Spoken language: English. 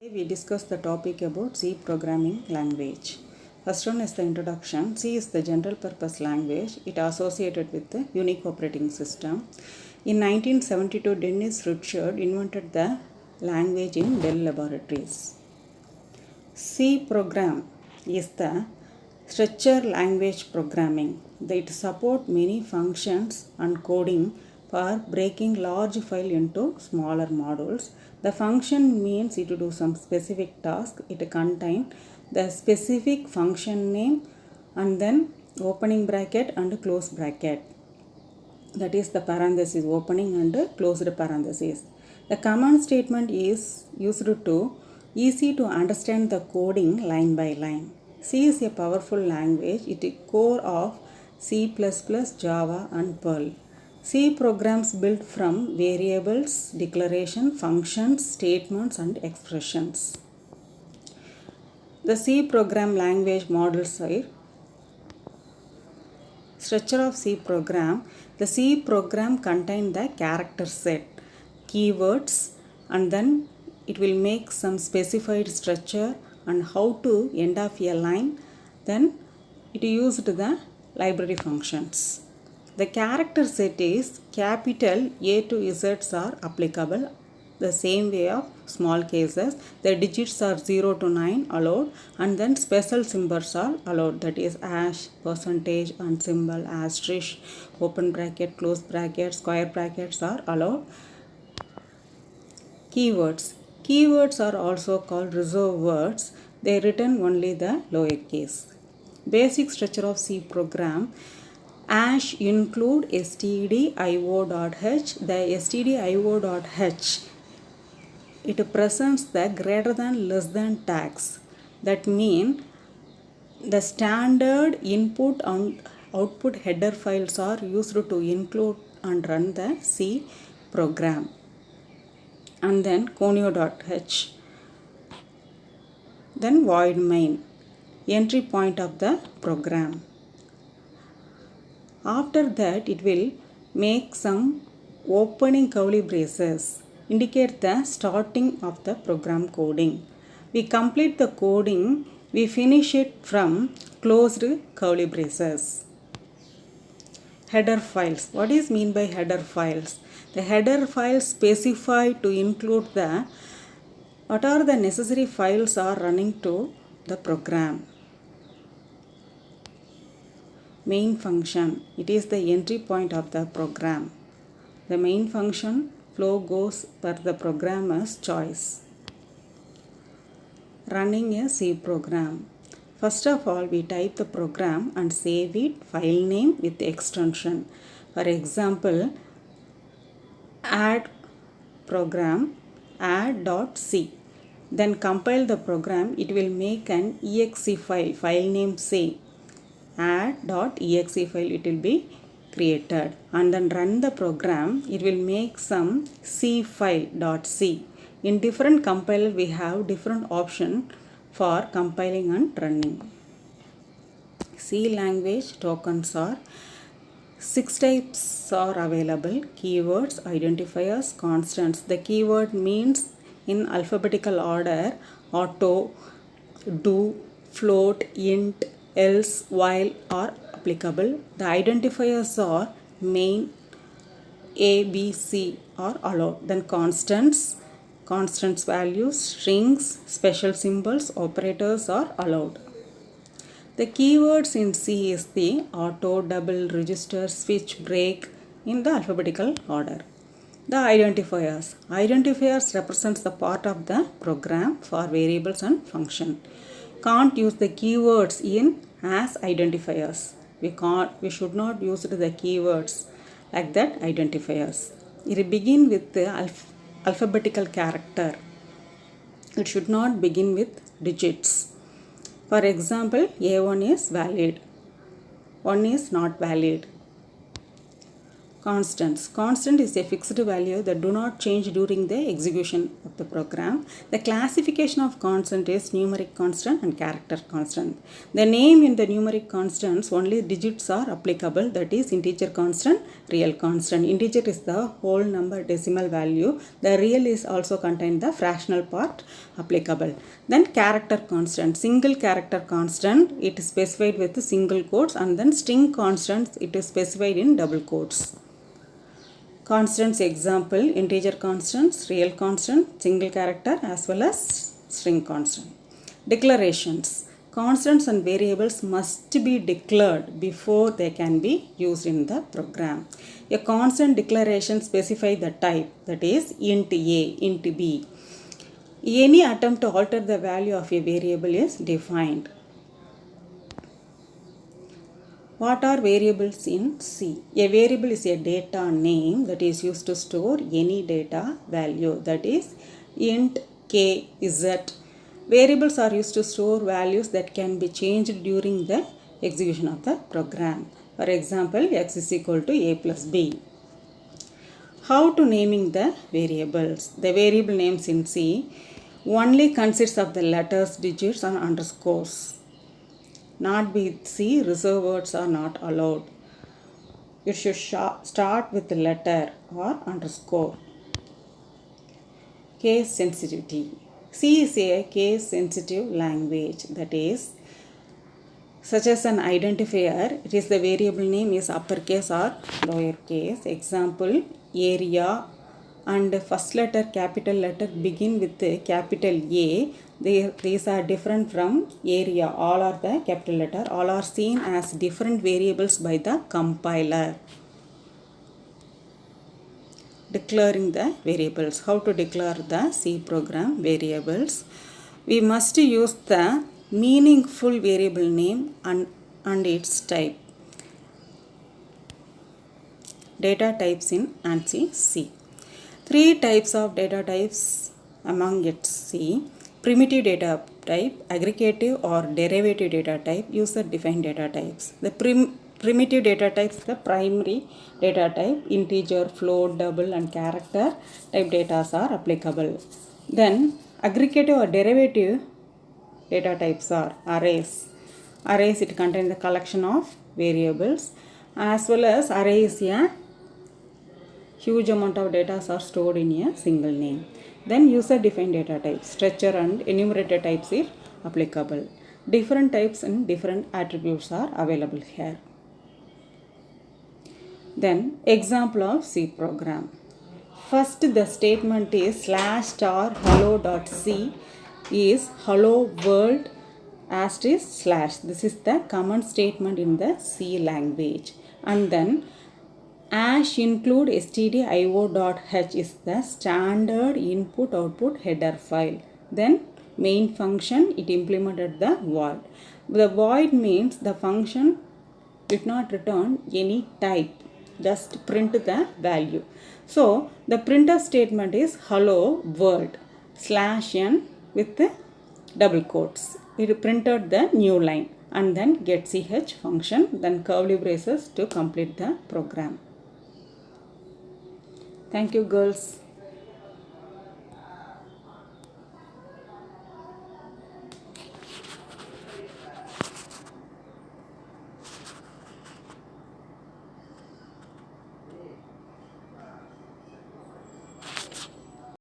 Today we discuss the topic about C programming language. First one is the introduction. C is the general purpose language. It associated with the Unix operating system. In 1972, Dennis Richard invented the language in Bell Laboratories. C program is the structure language programming. It supports many functions and coding for breaking large file into smaller modules. The function means it to do some specific task. It contains the specific function name and then opening bracket and close bracket. That is the parenthesis, opening and closed parenthesis. The command statement is used to easy to understand the coding line by line. C is a powerful language. It is core of C++, Java and Perl. C programs built from variables, declaration, functions, statements and expressions. The C program language models are structure of C program. The C program contains the character set, keywords, and then it will make some specified structure and how to end of a line. Then it used the library functions. The character set is capital A to Z are applicable. The same way of small cases, the digits are 0 to 9 allowed, and then special symbols are allowed, that is hash, percentage and symbol, asterisk, open bracket, close bracket, square brackets are allowed. Keywords. Keywords are also called reserved words. They return only the lowercase. Basic structure of C program. Hash include stdio.h. The stdio.h, it presents the greater than less than tags. That means the standard input and output header files are used to include and run the C program. And then conio.h. Then void main, entry point of the program. After that, it will make some opening curly braces, indicate the starting of the program coding. We complete the coding, we finish it from closed curly braces. Header files. What is mean by header files? The header files specify to include what are the necessary files are running to the program. Main function, it is the entry point of the program. The main function flow goes per the programmer's choice. Running a C program. First of all, we type the program and save it file name with extension. For example, add program add.c. Then compile the program, it will make an exe file name say add.exe file, it will be created, and then run the program, it will make some c file.c. In different compiler we have different option for compiling and running. C language tokens are 6 types are available: keywords, identifiers, constants. The keyword means in alphabetical order: auto, do, float, int, else, while are applicable. The identifiers are main, A, B, C are allowed. Then constants values, strings, special symbols, operators are allowed. The keywords in C is the auto, double, register, switch, break in the alphabetical order. The identifiers represents the part of the program for variables and function. Can't use the keywords in as identifiers. We should not use the keywords like that identifiers. It begin with the alphabetical character. It should not begin with digits. For example, A1 is valid, 1 is not valid. Constants. Constant is a fixed value that do not change during the execution of the program. The classification of constant is numeric constant and character constant. The name in the numeric constants, only digits are applicable, that is integer constant, real constant. Integer is the whole number decimal value. The real is also contained the fractional part applicable. Then character constant. Single character constant, it is specified with single quotes, and then string constants, it is specified in double quotes. Constants example, integer constants, real constant, single character as well as string constant. Declarations. Constants and variables must be declared before they can be used in the program. A constant declaration specifies the type, that is int A, int B. Any attempt to alter the value of a variable is defined. What are variables in C? A variable is a data name that is used to store any data value, that is int k, z. Variables are used to store values that can be changed during the execution of the program. For example, x is equal to a plus b. How to naming the variables? The variable names in C only consists of the letters, digits and underscores. Not with C, reserved words are not allowed. It should start with the letter or underscore. Case sensitivity. C is a case sensitive language, that is, such as an identifier, it is the variable name is uppercase or lowercase. Example, area, and first letter capital letter begin with the capital A. These are different from area. All are the capital letter. All are seen as different variables by the compiler. Declaring the variables. How to declare the C program variables? We must use the meaningful variable name and its type. Data types in ANSI C. 3 types of data types among its C. Primitive data type, aggregative or derivative data type, user-defined data types. The primitive data types, the primary data type, integer, float, double and character type data are applicable. Then aggregative or derivative data types are arrays. Arrays, it contains the collection of variables, as well as array is a huge amount of data are stored in a single name. Then user-defined data types, structure and enumerator types are applicable. Different types and different attributes are available here. Then example of C program. First, the statement is /hello.c is hello world * slash. This is the command statement in the C language. And then #include stdio.h is the standard input output header file. Then main function, it implemented the void. The void means the function did not return any type, just print the value. So the printf statement is hello world /n with the double quotes. It printed the new line and then getch function, then curly braces to complete the program. Thank you, girls.